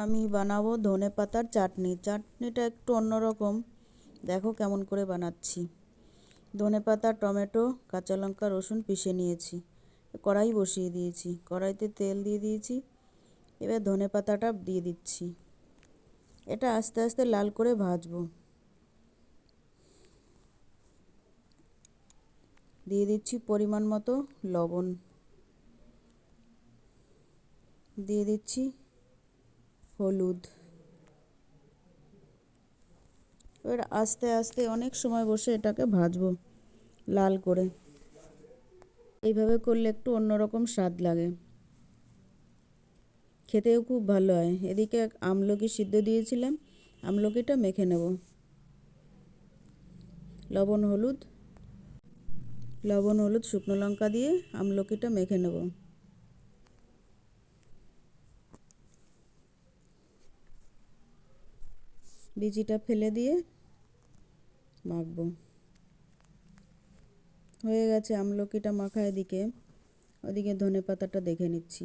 আমি বানাবো ধনেপাতার চাটনি। চাটনিটা একটু অন্যরকম, দেখো কেমন করে বানাচ্ছি। ধনেপাতা, টমেটো, কাঁচা লঙ্কা, রসুন পিষে নিয়েছি। কড়াই বসিয়ে দিয়েছি, কড়াইতে তেল দিয়ে দিয়েছি। এবার ধনেপাতাটা দিয়ে দিচ্ছি। এটা আস্তে আস্তে লাল করে ভাজবো। দিয়ে দিচ্ছি পরিমাণ মতো লবণ, দিয়ে দিচ্ছি হলুদ। এবার আস্তে আস্তে অনেক সময় বসে এটাকে ভাজবো লাল করে। এইভাবে করলে একটু অন্যরকম স্বাদ লাগে, খেতেও খুব ভালো হয়। এদিকে আমলকি সিদ্ধ দিয়েছিলাম, আমলকিটা মেখে নেব। লবণ হলুদ শুকনো লঙ্কা দিয়ে আমলকিটা মেখে নেব। বিচিটা ফেলে দিয়ে মাখবো। হয়ে গেছে আমলকিটা মাখা। ওদিকে ধনেপাতাটা দেখে নিচ্ছি।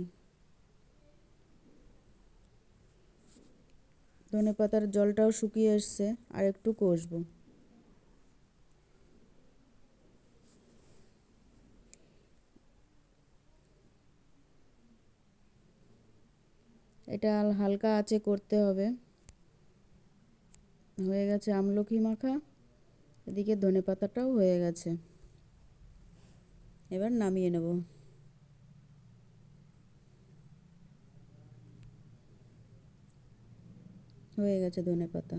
ধনেপাতার জলটাও শুকিয়ে এসছে, আর একটু কষবো। এটা হালকা আঁচে করতে হবে। হয়ে গেছে আমলকি মাখা, এদিকে ধনেপাতাটাও হয়ে গেছে। এবার নামিয়ে নেব। হয়ে গেছে ধনেপাতা।